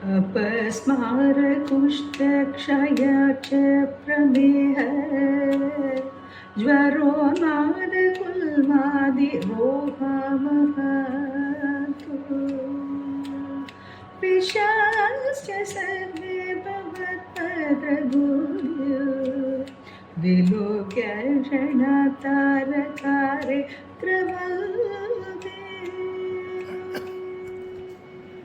अपस्मारकुष्ठक्षय च प्रमेह ज्वरो नादकुल्मादिरोहामहातु पिशाश्च सर्वे भवत्पदगुर्यो विलोक्य क्षणतारकारे त्रवन्ते.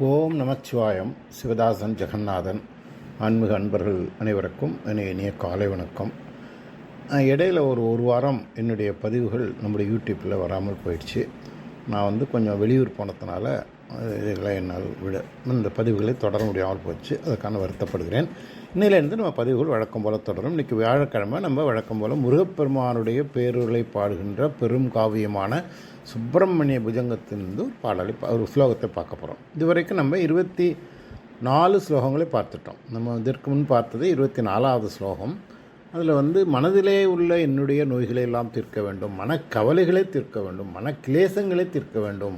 ஓம் நமச்சிவாயம். சிவதாசன் ஜெகநாதன். ஆன்மீக அன்பர்கள் அனைவருக்கும் இனிய காலை வணக்கம். இடையில் ஒரு வாரம் என்னுடைய பதிவுகள் நம்முடைய யூடியூப்பில் வராமல் போயிடுச்சு. நான் கொஞ்சம் வெளியூர் போனதுனால இதெல்லாம் என்னால் இந்த பதிவுகளை தொடர முடியாமல் போச்சு. அதுக்கான வருத்தப்படுகிறேன். இன்னிலேருந்து நம்ம பதிவுகள் வழக்கம் போல் தொடரும். இன்றைக்கி வியாழக்கிழமை நம்ம வழக்கம் போல் முருகப்பெருமானுடைய பேருரை பாடுகின்ற பெரும் காவியமான சுப்பிரமணிய புஜங்கத்திலிருந்து ஒரு பாடலை ஒரு ஸ்லோகத்தை பார்க்க போகிறோம். இதுவரைக்கும் நம்ம 24 ஸ்லோகங்களை பார்த்துட்டோம். நம்ம இதற்கு முன் பார்த்தது 24வது ஸ்லோகம். அதில் மனதிலே உள்ள என்னுடைய நோய்களை எல்லாம் தீர்க்க வேண்டும், மனக்கவலைகளை தீர்க்க வேண்டும், மனக்கிளேசங்களை தீர்க்க வேண்டும்,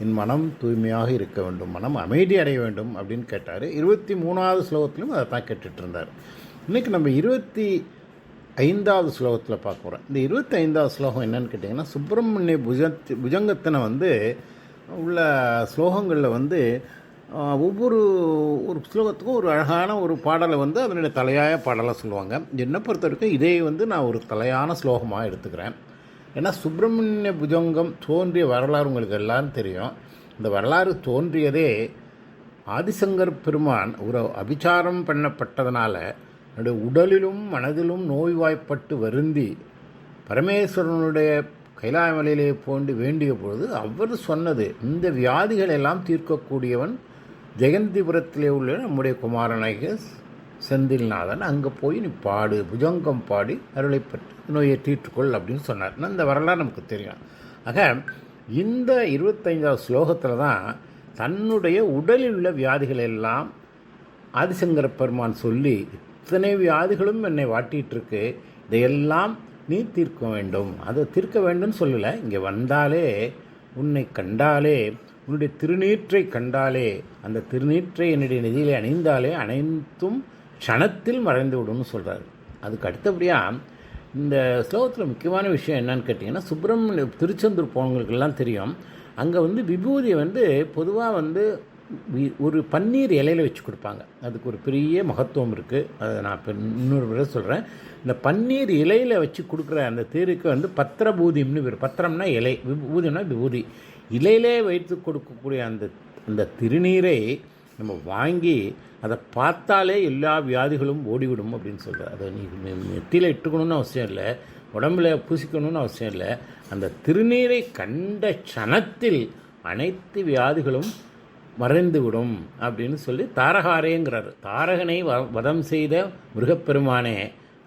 என் மனம் தூய்மையாக இருக்க வேண்டும், மனம் அமைதி அடைய வேண்டும் அப்படின்னு கேட்டார். 23வது ஸ்லோகத்திலும் அதை தான் கேட்டுட்டு இருந்தார். இன்றைக்கி நம்ம 25வது ஸ்லோகத்தில் பார்க்க போகிறோம். இந்த 25வது ஸ்லோகம் என்னன்னு கேட்டிங்கன்னா, சுப்பிரமணிய புஜங்கத்தினை உள்ள ஸ்லோகங்களில் ஒவ்வொரு ஸ்லோகத்துக்கும் ஒரு அழகான ஒரு பாடலை அதனுடைய தலையாய பாடலாக சொல்லுவாங்க. என்னை பொறுத்த வரைக்கும் இதே நான் ஒரு தலையான ஸ்லோகமாக எடுத்துக்கிறேன். ஏன்னா சுப்பிரமணிய புஜங்கம் தோன்றிய வரலாறு உங்களுக்கு எல்லாரும் தெரியும். இந்த வரலாறு தோன்றியதே ஆதிசங்கர் பெருமான் ஒரு அபிச்சாரம் பண்ணப்பட்டதனால என்னுடைய உடலிலும் மனதிலும் நோய்வாய்ப்பட்டு வருந்தி பரமேஸ்வரனுடைய கைலாயமலையிலே போன்று வேண்டிய பொழுது அவர் சொன்னது, இந்த வியாதிகள் எல்லாம் தீர்க்கக்கூடியவன் ஜெயந்திபுரத்திலே உள்ள நம்முடைய குமாரனாகிய செந்தில்நாதன், அங்கே போய் நீ பாடு, புஜங்கம் பாடி அருளைப்பட்டு நோயை தீர்த்துக்கொள் அப்படின்னு சொன்னார். இந்த வரலாறு நமக்கு தெரியும். ஆக இந்த 25வது ஸ்லோகத்தில் தான் தன்னுடைய உடலில் உள்ள வியாதிகள் எல்லாம் ஆதிசங்கர பெருமான் சொல்லி, இத்தனை வியாதிகளும் என்னை வாட்டிகிட்ருக்கு, இதையெல்லாம் நீ தீர்க்க வேண்டும். அதை தீர்க்க வேண்டும்னு சொல்லலை, இங்கே வந்தாலே, உன்னை கண்டாலே, உன்னுடைய திருநீற்றை கண்டாலே, அந்த திருநீற்றை என்னுடைய நிதியிலே அணிந்தாலே அனைத்தும் க்ஷணத்தில் மறைந்து விடும்னு சொல்கிறார். அதுக்கு அடுத்தபடியாக இந்த ஸ்லோகத்தில் முக்கியமான விஷயம் என்னன்னு கேட்டிங்கன்னா, சுப்பிரமணிய திருச்செந்தூர் போனவங்களுக்கெல்லாம் தெரியும். அங்கே விபூதியை பொதுவாக ஒரு பன்னீர் இலையில் வச்சு கொடுப்பாங்க. அதுக்கு ஒரு பெரிய மகத்துவம் இருக்குது. அதை நான் இப்போ இன்னொரு விட சொல்கிறேன். இந்த பன்னீர் இலையில் வச்சு கொடுக்குற அந்த தேருக்கு பத்திரபூதிம்னு பேர். பத்திரம்னா இலை, விபூதினா விபூதி. இலையிலே வைத்து கொடுக்கக்கூடிய அந்த திருநீரை நம்ம வாங்கி அதை பார்த்தாலே எல்லா வியாதிகளும் ஓடிவிடும் அப்படின்னு சொல்கிறார். அதை நீ நெத்தியில் இட்டுக்கணும்னு அவசியம் இல்லை, உடம்புல பூசிக்கணும்னு அவசியம் இல்லை. அந்த திருநீரை கண்ட க்ஷணத்தில் அனைத்து வியாதிகளும் மறைந்துவிடும் அப்படின்னு சொல்லி தாரகாரேங்கிறார். தாரகனை வதம் செய்த முருகப்பெருமானே,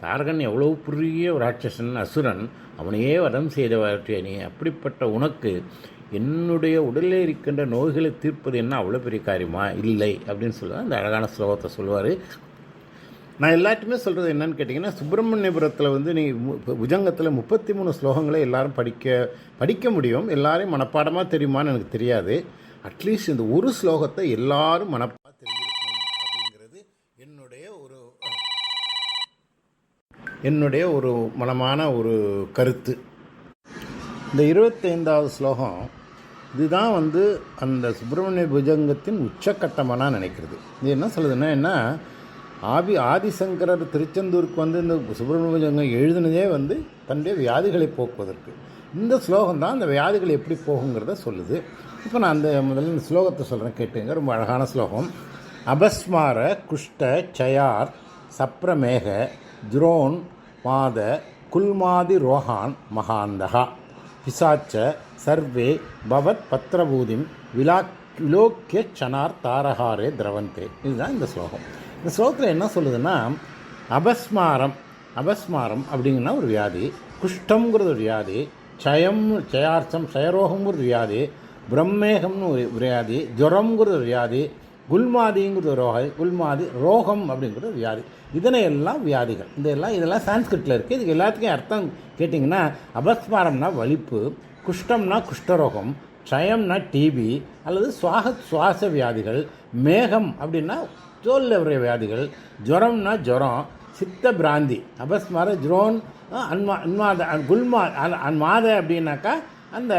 தாரகன் எவ்வளோ பெரிய ஒரு ராட்சசன், அசுரன், அவனையே வதம் செய்தவற்றை நீ, அப்படிப்பட்ட உனக்கு என்னுடைய உடலில் இருக்கின்ற நோய்களை தீர்ப்பது என்ன அவ்வளோ பெரிய காரியமா? இல்லை அப்படின்னு சொல்லுவார். அந்த அழகான ஸ்லோகத்தை சொல்லுவார். நான் எல்லாத்தையுமே சொல்கிறது என்னன்னு கேட்டிங்கன்னா, சுப்பிரமணியபுரத்தில் நீ புஜங்கத்தில் 33 ஸ்லோகங்களை எல்லாரும் படிக்க முடியும். எல்லாரையும் மனப்பாடமாக தெரியுமான்னு எனக்கு தெரியாது. அட்லீஸ்ட் இந்த ஒரு ஸ்லோகத்தை எல்லாரும் மனப்பாடமாக தெரிஞ்சிருக்கணும் அப்படிங்கிறது என்னுடைய ஒரு மனமான ஒரு கருத்து. இந்த 25வது ஸ்லோகம் இதுதான் அந்த சுப்பிரமணிய புஜங்கத்தின் உச்சக்கட்டமாக நான் நினைக்கிறது. இது என்ன சொல்லுதுன்னா, ஆதிசங்கரர் திருச்செந்தூருக்கு இந்த சுப்பிரமணிய புஜங்கம் எழுதினதே தன்னுடைய வியாதிகளை போக்குவதற்கு. இந்த ஸ்லோகம் தான் அந்த வியாதிகள் எப்படி போகுங்கிறத சொல்லுது. இப்போ நான் முதல்ல இந்த ஸ்லோகத்தை சொல்கிறேன், கேட்டுங்க. ரொம்ப அழகான ஸ்லோகம். அபஸ்மார குஷ்ட சயார் சப்ரமேக ஜுரோன் மாத குல்மாதி ரோஹான் மகாந்தகா பிசாச்ச சர்வே பவத் பத்திரபூதிம் விலோக்கிய சனார் தாரஹாரே திரவந்தே. இதுதான் இந்த ஸ்லோகம். இந்த ஸ்லோகத்தில் என்ன சொல்லுதுன்னா, அபஸ்மாரம் அப்படிங்கன்னா ஒரு வியாதி, குஷ்டம்ங்கிறது ஒரு வியாதி, க்ஷயரோகம்ங்கிறது ஒரு வியாதி, பிரம்மேகம்னு ஒரு வியாதி, ஜுரம்ங்கிறது ஒரு வியாதி, குல்மாதிங்கிறது ஒரு ரோகம் அப்படிங்கிறது வியாதி. இதனையெல்லாம் வியாதிகள். இதெல்லாம் சான்ஸ்கிரிட்டில் இருக்குது. இதுக்கு எல்லாத்துக்கும் அர்த்தம் கேட்டிங்கன்னா, அபஸ்மாரம்னா வலிப்பு, குஷ்டம்னா குஷ்டரோகம், க்ஷயம்னா டிபி அல்லது சுவாச வியாதிகள், மேகம் அப்படின்னா தோலில் வர வியாதிகள், ஜுரம்னா ஜுரம், சித்த பிராந்தி, அபஸ்மார, ஜுரோன், மாத அப்படின்னாக்கா அந்த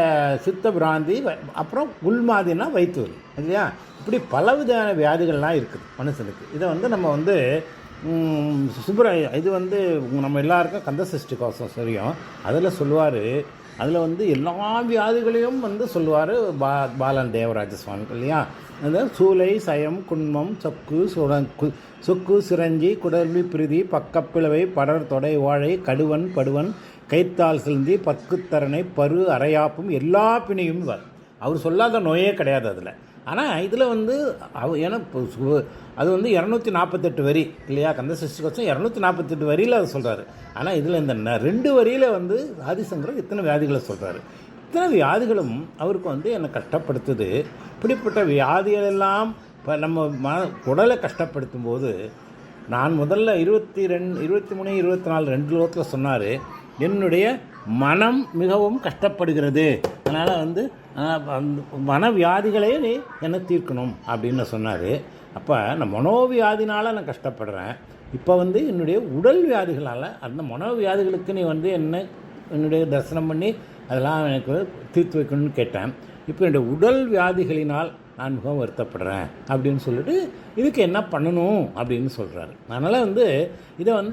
சித்த பிராந்தி, அப்புறம் குல்மாதினா வயிற்று வலி இல்லையா. இப்படி பலவிதமான வியாதிகள்லாம் இருக்குது மனுஷனுக்கு. இதை நம்ம இது நம்ம எல்லாருக்கும் கந்தசஷ்டி கவசம் தெரியும். அதில் சொல்லுவார், அதில் எல்லா வியாதிகளையும் சொல்லுவார் பாலன் தேவராஜ சுவாமி இல்லையா. அந்த சூளை, சயம், குன்மம், சொக்கு, சிரஞ்சி, குடல்வி, பிரிதி, பக்கப்பிளவை, படர், தொடை, வாழை, கடுவன், படுவன், கைத்தால் சிலந்தி, பக்குத்தரணை, பரு, அரையாப்பும் எல்லா பிணியும் அவர் சொல்லாத நோயே கிடையாது அதில். ஆனால் இதில் ஏன்னா அது 248 வரி இல்லையா. கந்தசஷ்டி கவசம் 248 வரியில் அதை சொல்கிறாரு. ஆனால் இதில் இந்த 2 வரியில் ஆதிசங்கரர் இத்தனை வியாதிகளை சொல்கிறாரு. இத்தனை வியாதிகளும் அவருக்கு என்னை கஷ்டப்படுத்துது. இப்படிப்பட்ட வியாதிகளெல்லாம் இப்போ நம்ம உடலை கஷ்டப்படுத்தும் போது நான் முதல்ல 23, 24, 2 லோகத்தில் சொன்னார், என்னுடைய மனம் மிகவும் கஷ்டப்படுகிறது, அதனால் மனவியாதிகளே நீ என்ன தீர்க்கணும் அப்படின்னு சொன்னார். அப்போ நான் மனோவியாதினால் நான் கஷ்டப்படுறேன். இப்போ என்னுடைய உடல் வியாதிகளால் அந்த மனோவியாதிகளுக்கு நீ என்னுடைய தரிசனம் பண்ணி அதெல்லாம் எனக்கு தீர்த்து வைக்கணும்னு கேட்டேன். இப்போ என்னுடைய உடல் வியாதிகளினால் நான் மிகவும் வருத்தப்படுறேன் அப்படின்னு சொல்லிட்டு இதுக்கு என்ன பண்ணணும் அப்படின்னு சொல்கிறாரு. அதனால் இதை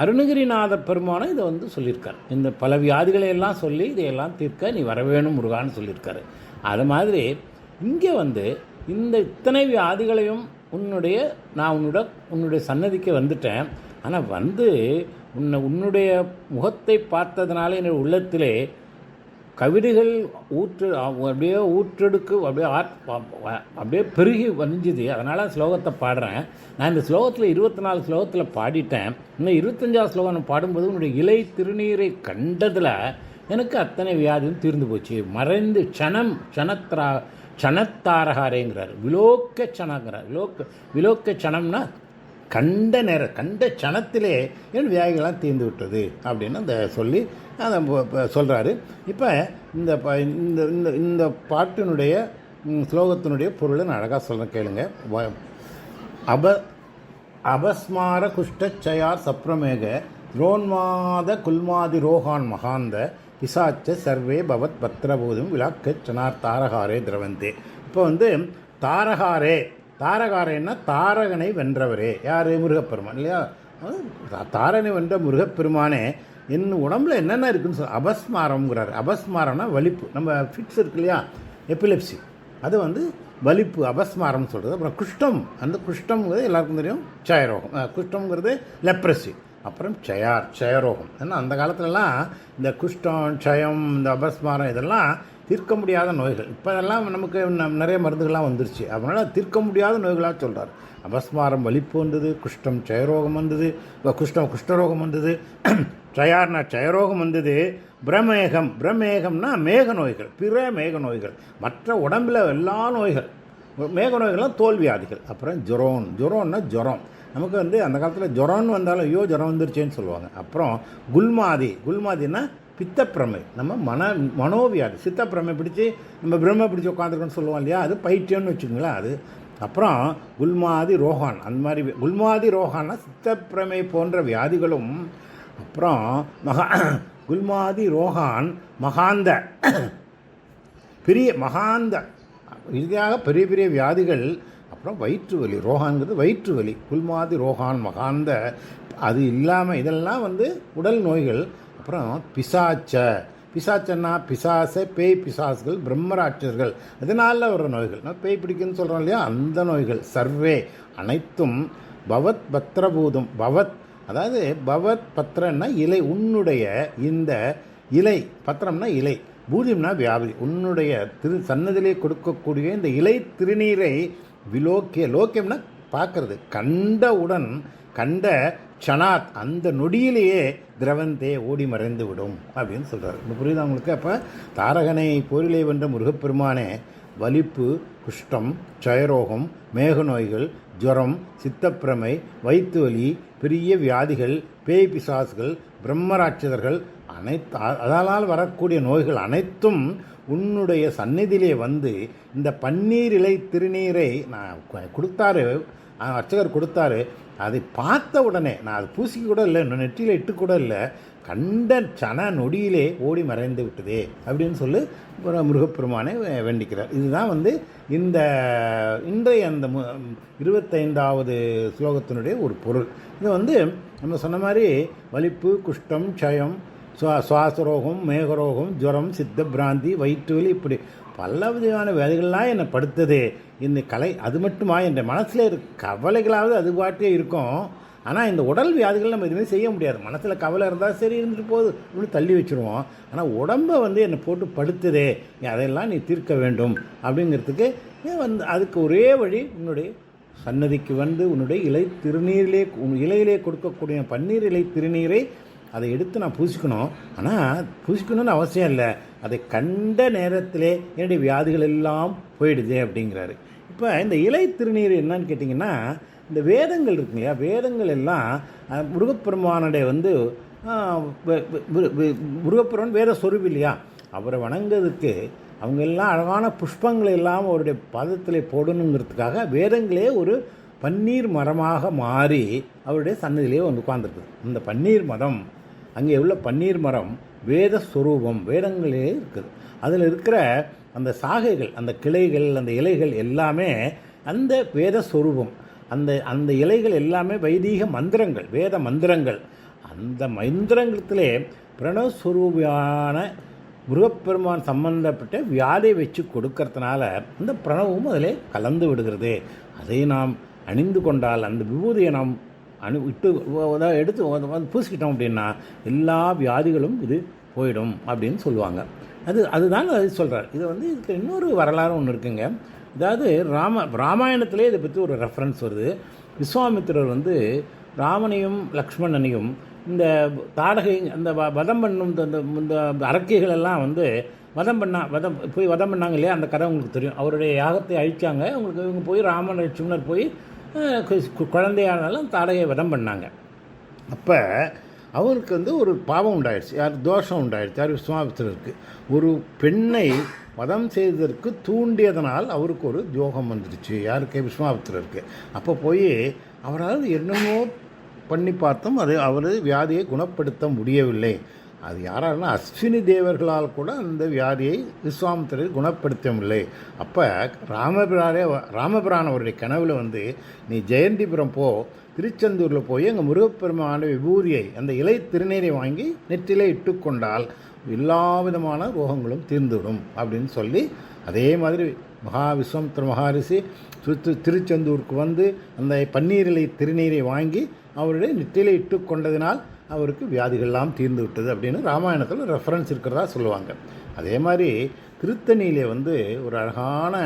அருணகிரிநாத பெருமானை இதை சொல்லியிருக்கார். இந்த பல வியாதிகளை எல்லாம் சொல்லி இதையெல்லாம் தீர்க்க நீ வரவேணும் முருகான்னு சொல்லியிருக்காரு. அது மாதிரி இங்கே இந்த இத்தனை வியாதிகளையும் நான் உன்னுடைய சன்னதிக்கு வந்துட்டேன். ஆனால் உன்னுடைய முகத்தை பார்த்ததுனால என்னுடைய உள்ளத்திலே கவிதைகள் ஊற்றெடுக்கு அப்படியே பெருகி வஞ்சுது. அதனால் ஸ்லோகத்தை பாடுறேன். நான் இந்த ஸ்லோகத்தில் 24 ஸ்லோகத்தில் பாடிட்டேன். இன்னும் 25ஆவது ஸ்லோகம் நான் பாடும்போது உன்னுடைய இலை திருநீரை கண்டதில் எனக்கு அத்தனை வியாதியும் தீர்ந்து போச்சு. மறைந்து சனத்தாரகாரேங்கிறார், விலோக்க சனங்கிறார். விலோக்க சனம்னா கண்ட சனத்திலே என் வியாதிகள்லாம் தீர்ந்து விட்டது அப்படின்னு அந்த சொல்லி அதை சொல்கிறாரு. இப்போ இந்த பாட்டினுடைய ஸ்லோகத்தினுடைய பொருளை நான் அழகாக சொல்கிறேன் கேளுங்க. அபஸ்மார குஷ்டச்சயார் சப்ரமேக ரோன்மாத குல்மாதி ரோகான் மகாந்த பிசாச்ச சர்வே பவத் பத்ரபூதம் விலாக்க சனார் தாரகாரே திரவந்தே. இப்போ தாரகாரேன்னா தாரகனை வென்றவரே. யார்? முருகப்பெருமான் இல்லையா. தாரனை வென்ற முருகப்பெருமானே என் உடம்புல என்னென்ன இருக்குன்னு சொல்ல அபஸ்மாரம்ங்கிறார். அபஸ்மாரம்னா வலிப்பு. நம்ம ஃபிட்ஸ் இருக்கு இல்லையா, எபிலெப்சி, அது வலிப்பு அபஸ்மாரம்னு சொல்கிறது. அப்புறம் குஷ்டம், அந்த குஷ்டம்ங்கிறது எல்லாருக்கும் தெரியும், க்ஷயரோகம். குஷ்டம்ங்கிறது லெப்ரசி. அப்புறம் க்ஷயரோகம். ஏன்னா அந்த காலத்துலலாம் இந்த குஷ்டம், க்ஷயம், இந்த அபஸ்மாரம் இதெல்லாம் தீர்க்க முடியாத நோய்கள். இப்போ இதெல்லாம் நமக்கு நிறைய மருந்துகள்லாம் வந்துருச்சு. அதனால் தீர்க்க முடியாத நோய்களாக சொல்கிறார். அபஸ்மாரம் வலிப்பு வந்தது, குஷ்டம் க்ஷயரோகம் வந்தது, குஷ்டரோகம் வந்தது, க்ஷயரோகம் வந்தது. பிரமேகம்னா மேக நோய்கள், பிற மேக நோய்கள், மற்ற உடம்பில் எல்லா நோய்கள், மேக நோய்கள்லாம் தோல்வியாதிகள். அப்புறம் ஜுரோன்னா ஜுரம். நமக்கு அந்த காலத்தில் ஜுரம்னு வந்தாலும் ஐயோ ஜுரம் வந்துருச்சேன்னு சொல்லுவாங்க. அப்புறம் குல்மாதின்னா பித்தப்பிரமை, நம்ம மனோவியாதி. சித்தப்பிரமை பிடிச்சி நம்ம பிரம்ம பிடிச்சி உட்காந்துருக்கோன்னு சொல்லுவோம் இல்லையா, அது பைத்தியம்னு வச்சுக்கோங்களேன். அது அப்புறம் குல்மாதி ரோகான், அந்த மாதிரி குல்மாதி ரோகான்னா சித்தப்பிரமை போன்ற வியாதிகளும். அப்புறம் குல்மாதி ரோகான் மகாந்த இறுதியாக பெரிய பெரிய வியாதிகள். அப்புறம் வயிற்று வலி, ரோகான்கிறது வயிற்று வலி. குல்மாதி ரோகான் மகாந்த, அது இல்லாமல் இதெல்லாம் உடல் நோய்கள். அப்புறம் பிசாச்சன்னா பேய் பிசாசுகள், பிரம்மராட்சர்கள், அதனால வர நோய்கள். நான் பேய் பிடிக்குன்னு சொல்கிறோம் இல்லையா, அந்த நோய்கள். சர்வே அனைத்தும் பவத் பத்ரபூதம். அதாவது பவத் பத்திரன்னா இலை, உன்னுடைய இந்த இலை, பத்திரம்னா இலை, பூஜ்யம்னா வியாதி, உன்னுடைய சன்னதிலே கொடுக்கக்கூடிய இந்த இலை திருநீரை லோக்கியம்னா பார்க்கறது, கண்ட க்ஷணாத், அந்த நொடியிலேயே திரவந்தே ஓடி மறைந்து விடும் அப்படின்னு சொல்கிறார். இப்போ புரியுதா உங்களுக்கு? அப்போ தாரகனை போரிலே வென்ற முருகப்பெருமானே வலிப்பு, குஷ்டம், க்ஷயரோகம், மேக நோய்கள், ஜுரம், சித்தப்பிரமை, வயிற்று வலி, பெரிய வியாதிகள், பேய் பிசாசுகள், பிரம்மராட்சதர்கள், அதனால் வரக்கூடிய நோய்கள் அனைத்தும் உன்னுடைய சந்நிதியிலே வந்து இந்த பன்னீர் இலை திருநீரை நான் கொடுத்தாரு, அர்ச்சகர் கொடுத்தாரு. அதை பார்த்த உடனே நான் அதை பூசிக்க கூட இல்லை, நெற்றியில் இட்டு கூட இல்லை, கண்ட சன நொடியிலே ஓடி மறைந்து விட்டதே அப்படின்னு சொல்லி முருகப்பெருமானை வேண்டிக்கிறார். இதுதான் வந்து இந்த இன்றைய அந்த 25வது ஸ்லோகத்தினுடைய ஒரு பொருள். இது வந்து நம்ம சொன்ன மாதிரி வலிப்பு, குஷ்டம், க்ஷயம், சுவாசரோகம், மேகரோகம், ஜுரம், சித்த பிராந்தி, வயிற்று வலி, இப்படி பல விதமான வேலைகள்லாம் என்னை படுத்தது இந்த கலை. அது மட்டுமா என் மனசில் இருக்க கவலைகளாவது அது பாட்டே இருக்கும். ஆனால் இந்த உடல் வியாதிகள் நம்ம எதுவுமே செய்ய முடியாது. மனசில் கவலை இருந்தால் சரி இருந்துட்டு போகுது இப்படி தள்ளி வச்சுருவோம். ஆனால் உடம்பை வந்து என்னை போட்டு படுத்துதே, அதையெல்லாம் நீ தீர்க்க வேண்டும் அப்படிங்கிறதுக்கு வந்து அதுக்கு ஒரே வழி உன்னுடைய சன்னதிக்கு வந்து உன்னுடைய இலையிலே கொடுக்கக்கூடிய பன்னீர் இலை திருநீரை அதை எடுத்து நான் பூசிக்கணும். ஆனால் பூசிக்கணும்னு அவசியம் இல்லை, அதை கண்ட நேரத்திலே என்னுடைய வியாதிகள் எல்லாம் போயிடுதே அப்படிங்கிறாரு. இப்போ இந்த இலை திருநீர் என்னன்னு கேட்டிங்கன்னா, இந்த வேதங்கள் இருக்கு இல்லையா, வேதங்கள் எல்லாம் முருகப்பெருமானுடைய வந்து முருகப்பெருமான் வேத சொரூபி இல்லையா, அவரை வணங்குறதுக்கு அவங்க எல்லாம் அழகான புஷ்பங்களை எல்லாம் அவருடைய பாதத்தில் போடணுங்கிறதுக்காக வேதங்களே ஒரு பன்னீர் மரமாக மாறி அவருடைய சன்னதியிலே வந்து உட்கார்ந்துருக்குது. இந்த பன்னீர் மரம், அங்கே உள்ள பன்னீர் மரம் வேத ஸ்வரூபம், வேதங்களே இருக்குது. அதில் இருக்கிற அந்த சாகைகள், அந்த கிளைகள், அந்த இலைகள் எல்லாமே அந்த வேத ஸ்வரூபம். அந்த இலைகள் எல்லாமே வைதீக மந்திரங்கள், வேத மந்திரங்கள். அந்த மந்திரங்களத்திலே பிரணவஸ்வரூபியான முருகப்பெருமான் சம்பந்தப்பட்ட வியாதியை வச்சு கொடுக்கறதுனால அந்த பிரணவமும் அதில் கலந்து விடுகிறது. அதை நாம் அணிந்து கொண்டால், அந்த விபூதியை நாம் எடுத்து பூசிக்கிட்டோம் அப்படின்னா எல்லா வியாதிகளும் இது போயிடும் அப்படின்னு சொல்லுவாங்க. அதுதான் அது சொல்கிறார். இது வந்து இதுக்கு இன்னொரு வரலாறு ஒன்று இருக்குங்க. அதாவது ராமாயணத்திலே இதை பற்றி ஒரு ரெஃபரன்ஸ் வருது. விஸ்வாமித்திரர் வந்து ராமனையும் லக்ஷ்மணனையும் இந்த தாடகை அந்த வதம் பண்ணும் இந்த அரக்கைகளெல்லாம் வந்து வதம் பண்ணாங்க இல்லையா, அந்த கதை உங்களுக்கு தெரியும். அவருடைய யாகத்தை அழித்தாங்க. அவங்களுக்கு இவங்க போய் ராமன் லட்சுமணர் போய் குழந்தையானாலும் தாடகையை வதம் பண்ணாங்க. அப்போ அவருக்கு வந்து ஒரு பாவம் உண்டாயிடுச்சு, தோஷம் உண்டாயிடுச்சு. யார்? விஸ்வாமித்திரருக்கு. ஒரு பெண்ணை வதம் செய்ததற்கு தூண்டியதனால் அவருக்கு ஒரு யோகம் வந்துடுச்சு. யாருக்கு? விஸ்வாமித்திரருக்கு. அப்போ போய் அவரால் என்னமோ பண்ணி பார்த்தோம், அவர் வியாதியை குணப்படுத்த முடியவில்லை. அது யாரால்னா அஸ்வினி தேவர்களால் கூட அந்த வியாதியை விஸ்வாமித்திரர் குணப்படுத்தவில்லை. அப்போ ராமபிரான் அவருடைய கனவில் வந்து, நீ ஜெயந்திபுரம் போ, திருச்செந்தூரில் போய் அங்கே முருகப்பெருமான விபூதியை, அந்த இலை திருநீரை வாங்கி நெற்றிலே இட்டுக்கொண்டால் எல்லா விதமான ரோகங்களும் தீர்ந்துவிடும் அப்படின்னு சொல்லி, அதே மாதிரி விஸ்வாமித்திர மகாரிஷி திருச்செந்தூருக்கு வந்து அந்த பன்னீர் இலை திருநீரை வாங்கி அவருடைய நெற்றிலே இட்டு கொண்டதினால் அவருக்கு வியாதிகள்லாம் தீர்ந்து விட்டது அப்படின்னு ராமாயணத்தில் ரெஃபரன்ஸ் இருக்கிறதா சொல்லுவாங்க. அதே மாதிரி திருத்தணியிலே வந்து ஒரு அழகான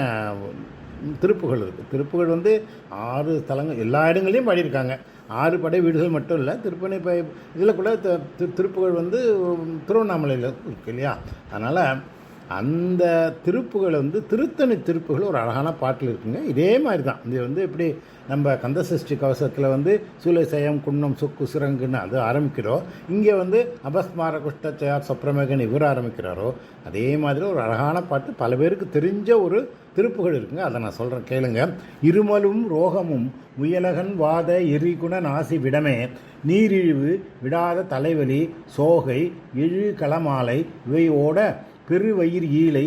திருப்புகள் இருக்குது. திருப்புகள் வந்து 6 தலங்கள், எல்லா இடங்களையும் பாடியிருக்காங்க. 6 படை வீடுகள் மட்டும் இல்லை, திருப்பணி இதில் கூட திருப்புகள் வந்து திருவண்ணாமலையில் இருக்கு இல்லையா. அதனால் அந்த திருப்புகள் வந்து திருத்தணி திருப்புகள் ஒரு அழகான பாட்டில் இருக்குங்க. இதே மாதிரி தான் இது வந்து எப்படி நம்ம கந்தசஷ்டி கவசத்தில் வந்து சூலைசயம் குன்னம் சொக்கு சிறங்குன்னு அது ஆரம்பிக்கிறோம், இங்கே வந்து அபஸ்மார குஷ்டச்சயார் சொப்ரமேகன் இவர் ஆரம்பிக்கிறாரோ, அதே மாதிரி ஒரு அழகான பாட்டு பல பேருக்கு தெரிஞ்ச ஒரு திருப்புகள் இருக்குங்க. அதை நான் சொல்கிறேன் கேளுங்க. இருமலும் ரோகமும் முயலகன் வாத எரிகுண நாசி விடமே, நீரிழிவு விடாத தலைவலி சோகை இழு களமாலை இவையோட பெருவயிர் ஈலை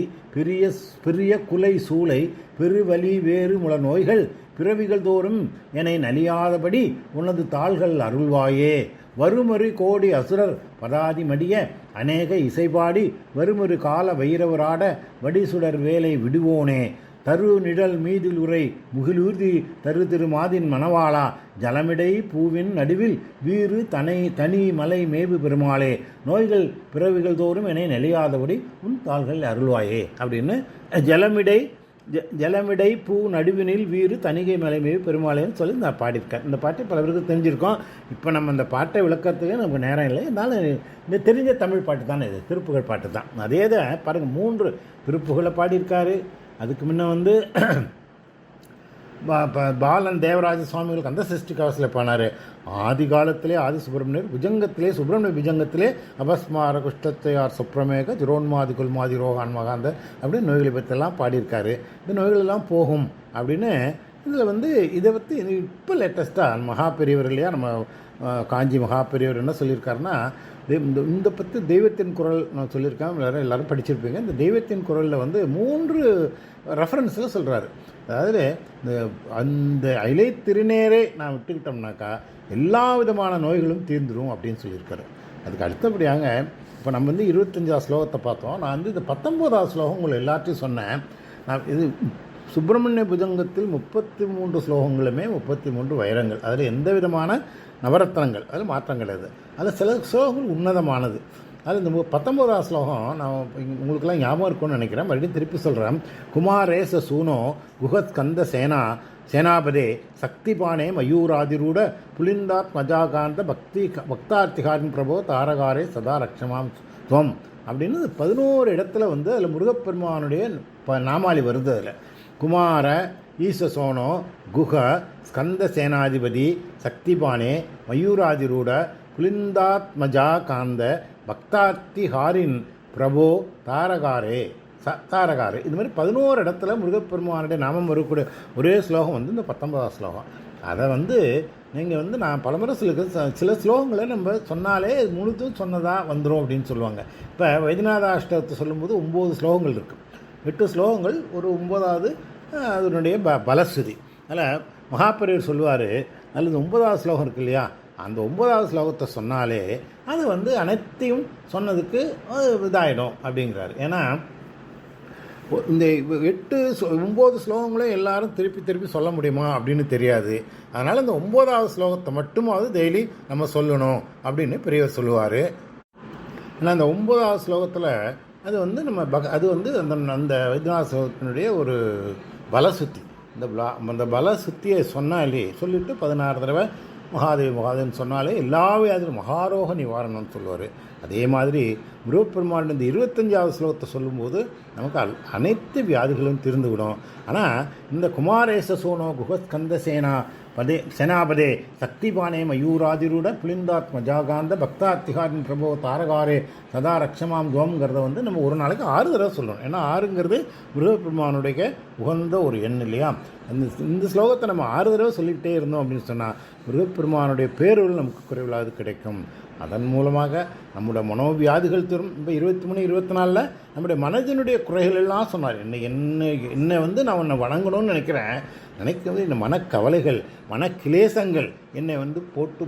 பெரிய குலை சூளை பெருவலி வேறு முள நோய்கள் பிறவிகள் தோறும் என நலியாதபடி உனது தாள்கள் அருள்வாயே. வருமறு கோடி அசுரர் பதாதி மடிய அநேக இசைபாடி வருமறு கால வைரவராட வடிசுடர் வேலை விடுவோனே. தரு நிழல் மீதில் உரை முகிலூர்தி தரு திருமாதின் மணவாளா ஜலமிடை பூவின் நடுவில் வீறு தனி மலை மேவு பெருமாளே. நோய்கள் பிறவிகள் தோறும் என நெளியாதபடி உன் தாள்கள் அருள்வாயே அப்படின்னு ஜலமிடை பூ நடுவினில் வீறு தணிகை மலை மேவு பெருமாளேன்னு சொல்லி நான் பாடியிருக்கேன். இந்த பாட்டை பல பேருக்கு தெரிஞ்சிருக்கோம். இப்போ நம்ம இந்த பாட்டை விளக்கறதுக்கு நமக்கு நேரம் இல்லை, இருந்தாலும் இந்த தெரிஞ்ச தமிழ் பாட்டு தானே இது, திருப்புகழ் பாட்டு தான். அதே தான் பாருங்கள், 3 திருப்புகளை பாடியிருக்காரு. அதுக்கு முன்ன வந்து பாலன் தேவராஜ சுவாமிகள் கந்த சஷ்டி கவசத்தில் பாடினார். ஆதி காலத்திலே ஆதி சுப்பிரமணியர் புஜங்கத்திலே சுப்பிரமணிய புஜங்கத்திலே அபஸ்மார குஷ்டத்தையார் சுப்ரமேக ஜுரோன்மாதி குல்மாதி ரோகான் மகாந்த அப்படின்னு நோய்களை பற்றியெல்லாம் பாடியிருக்காரு. இந்த நோய்களெல்லாம் போகும் அப்படின்னு இதில் வந்து இதை பற்றி இப்போ லேட்டஸ்ட்டாக மகா பெரியவர் இல்லையா, நம்ம காஞ்சி மகா பெரியவர் என்ன சொல்லியிருக்காருன்னா, இந்த பற்றி தெய்வத்தின் குரல் நான் சொல்லியிருக்கேன், எல்லோரும் படிச்சிருப்பீங்க. இந்த தெய்வத்தின் குரலில் வந்து 3 ரெஃபரன்ஸில் சொல்கிறாரு. அதாவது அந்த இலை திருநேரே நான் விட்டுக்கிட்டோம்னாக்கா எல்லா விதமான நோய்களும் தீர்ந்துடும் அப்படின்னு சொல்லியிருக்காரு. அதுக்கு அடுத்தபடியாக இப்போ நம்ம வந்து 25ஆம் ஸ்லோகத்தை பார்த்தோம். நான் வந்து இந்த 19ஆம் ஸ்லோகம் உங்களை எல்லாத்தையும் சொன்னேன். நான் இது சுப்பிரமணிய புஜங்கத்தில் 33 ஸ்லோகங்களுமே 33 வைரங்கள், அதில் எந்த விதமான நவரத்னங்கள், அதில் மாற்றங்கள் அதில் சில ஸ்லோகங்கள் உன்னதமானது. அது இந்த 19ஆம் ஸ்லோகம் நான் உங்களுக்கெல்லாம் ஞாபகம் இருக்கும்னு நினைக்கிறேன், மறுபடியும் திருப்பி சொல்கிறேன். குமாரேச சூனோ குஹத் கந்த சேனாபதே சக்திபானே மயூராதிரூட புலிந்தாத் மஜாகாந்த பக்தார்த்திகாரின் பிரபோ தாரகாரே சதா ரக்ஷமாம் துவம் அப்படின்னு 11 இடத்துல வந்து அதில் முருகப்பெருமானுடைய நாமாளி வருது. அதில் குமார ஈசசோனோ குஹ ஸ்கந்த சேனாதிபதி சக்திபானே மயூராதிரூட புலிந்தாத்மஜா காந்த பக்தார்த்திஹாரின் பிரபோ தாரகாரே தாரகாரே இது மாதிரி 11 இடத்துல முருகப்பெருமானுடைய நாமம் வரக்கூடிய ஒரே ஸ்லோகம் வந்து இந்த 19ஆம் ஸ்லோகம். அதை வந்து நீங்கள் வந்து நான் பலமுறை சில ஸ்லோகங்களை நம்ம சொன்னாலே முழுதும் சொன்னதாக வந்துடும் அப்படின்னு சொல்லுவாங்க. இப்போ வைத்தியநாத அஷ்டகத்தை சொல்லும்போது 9 ஸ்லோகங்கள் இருக்குது. 8 ஸ்லோகங்கள், ஒரு 9வது அதனுடைய பலஸ்ருதி. அதில் மகாபெரியவர் சொல்லுவார், அதில் இந்த 9வது ஸ்லோகம் இருக்கு இல்லையா, அந்த 9வது ஸ்லோகத்தை சொன்னாலே அது வந்து அனைத்தையும் சொன்னதுக்கு இதாகிடும் அப்படிங்கிறாரு. ஏன்னா இந்த 9 ஸ்லோகங்களும் எல்லாரும் திருப்பி சொல்ல முடியுமா அப்படின்னு தெரியாது. அதனால் இந்த 9வது ஸ்லோகத்தை மட்டுமாவது டெய்லி நம்ம சொல்லணும் அப்படின்னு பெரியவர் சொல்லுவார். ஏன்னா அந்த 9வது ஸ்லோகத்தில் அது வந்து நம்ம அது வந்து அந்த வைத்தியநாத ஸ்லோகத்தினுடைய ஒரு பலசுத்தி. அந்த பலசுத்தியை சொன்னாலே சொல்லிவிட்டு 16 தடவை மகாதேவன் சொன்னாலே எல்லா வியாதியும் மகாரோக நிவாரணம்னு சொல்லுவார். அதே மாதிரி முருகப்பெருமான் இந்த 25ஆவது ஸ்லோகத்தை சொல்லும்போது நமக்கு அனைத்து வியாதிகளும் தீர்ந்துவிடும். ஆனால் இந்த குமாரேச சோனோ குஹஸ்கந்த சேனாபதே சக்திபானே மயூராதிரூட புலிந்தாத் மஜாகாந்த பக்தார்த்திகாரின் பிரபோ தாரகாரே சதா ரக்ஷமாம் துவம்ங்கிறத வந்து நம்ம ஒரு நாளைக்கு 6 தடவை சொல்லணும். ஏன்னா 6ங்கிறது முருகப்பெருமானுடைய உகந்த ஒரு எண் இல்லையா. இந்த ஸ்லோகத்தை நம்ம 6 தடவை சொல்லிக்கிட்டே இருந்தோம் அப்படின்னு சொன்னால் முருகப்பெருமானுடைய பேருள் நமக்கு குறைவில்லாது கிடைக்கும். அதன் மூலமாக நம்முடைய மனோவியாதிகள் தரும். இப்போ 23, 24 நம்முடைய மனதினுடைய குறைகள் எல்லாம் சொன்னார். என்னை வந்து நான் உன்னை வணங்கணும்னு நினைக்கிறது இந்த மனக்கவலைகள், மனக்கிலேசங்கள் என்னை வந்து போட்டு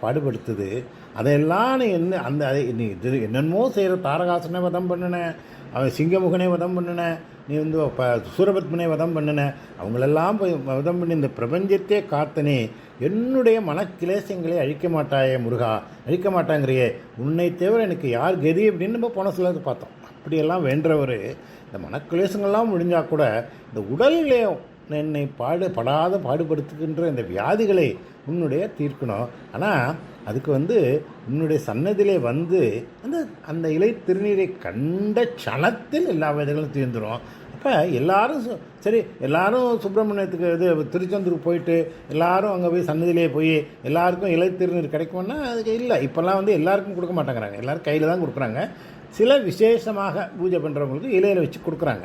பாடுபடுத்துது. அதையெல்லாம் நீ என்னென்னமோ செய்கிற தாரகாசனை வதம் பண்ணினேன், அவன் சிங்கமுகனை வதம் பண்ணினேன், நீ வந்து சூரபத்மனை வதம் பண்ணின, அவங்களெல்லாம் போய் வதம் பண்ணி இந்த பிரபஞ்சத்தையே காத்தனே, என்னுடைய மனக்கிலேசங்களை அழிக்க மாட்டாயே முருகா, அழிக்க மாட்டாங்கிறியே, உன்னை தவிர எனக்கு யார் கதி அப்படின்னு நம்ம போன சிலது பார்த்தோம். அப்படியெல்லாம் வேண்டவர் இந்த மனக்கிலேசங்கள்லாம் முடிஞ்சால் கூட இந்த உடலிலே என்னை பாடுபடுத்துகின்ற இந்த வியாதிகளை உன்னுடைய தீர்க்கணும். ஆனால் அதுக்கு வந்து உன்னுடைய சன்னதியிலே வந்து அந்த இலை திருநீரை கண்ட க்ஷணத்தில் எல்லா விதைகளும் தீர்ந்துடும். அப்போ எல்லாரும் சரி, எல்லாரும் சுப்பிரமணியத்துக்கு திருச்செந்தூருக்கு போயிட்டு எல்லாரும் அங்கே போய் சன்னதியிலே போய் எல்லாருக்கும் இலை திருநீர் கிடைக்கும்னா அதுக்கு இல்லை. இப்போல்லாம் வந்து எல்லாருக்கும் கொடுக்க மாட்டேங்கிறாங்க, எல்லோரும் கையில் தான் கொடுக்குறாங்க. சில விசேஷமாக பூஜை பண்ணுறவங்களுக்கு இலையில் வச்சு கொடுக்குறாங்க.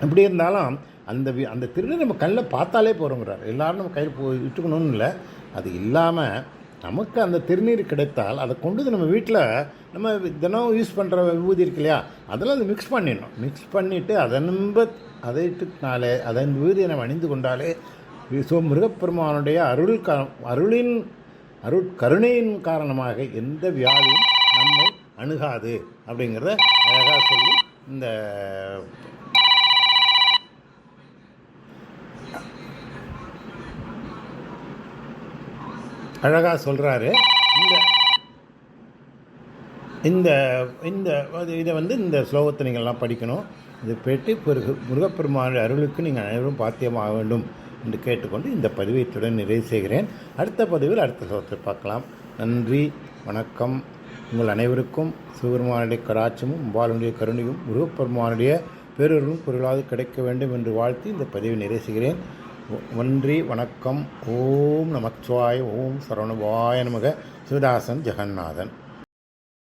இப்படி இருந்தாலும் அந்த திருநீர் நம்ம கண்ணில் பார்த்தாலே போகிறோங்கிறார். எல்லோரும் நம்ம கையில் இட்டுக்கணும்னு இல்லை. அது இல்லாமல் நமக்கு அந்த திருநீர் கிடைத்தால் அதை கொண்டு நம்ம வீட்டில் நம்ம தினம் யூஸ் பண்ணுற விபூதி இருக்கு இல்லையா, அதெல்லாம் அது மிக்ஸ் பண்ணிடணும். மிக்ஸ் பண்ணிவிட்டு அதன் விபூதியை நம்ம அணிந்து கொண்டாலே முருகப்பெருமானுடைய கருணையின் காரணமாக எந்த வியாதியும் நம்மை அணுகாது அப்படிங்கிறத அழகாக சொல்லி இந்த அழகாக சொல்கிறாரு. இதை வந்து இந்த ஸ்லோகத்தை நீங்கள்லாம் படிக்கணும். இது பெற்று பிறகு முருகப்பெருமானுடைய அருளுக்கு நீங்கள் அனைவரும் பாத்தியமாக வேண்டும் என்று கேட்டுக்கொண்டு இந்த பதிவைத்துடன் நிறைவு செய்கிறேன். அடுத்த பதிவில் அடுத்த ஸ்லோகத்தை பார்க்கலாம். நன்றி, வணக்கம். உங்கள் அனைவருக்கும் சிவபெருமானுடைய கடாட்சமும் அம்பாளுடைய கருணையும் முருகப்பெருமானுடைய பேரொருளும் பொருளாது கிடைக்க வேண்டும் என்று வாழ்த்தி இந்த பதிவை நிறைவு செய்கிறேன். நன்றி, வணக்கம். ஓம் நமச்சிவாய. ஓம் சரவணபாய நமக. சிவதாசன் ஜெகநாதன்.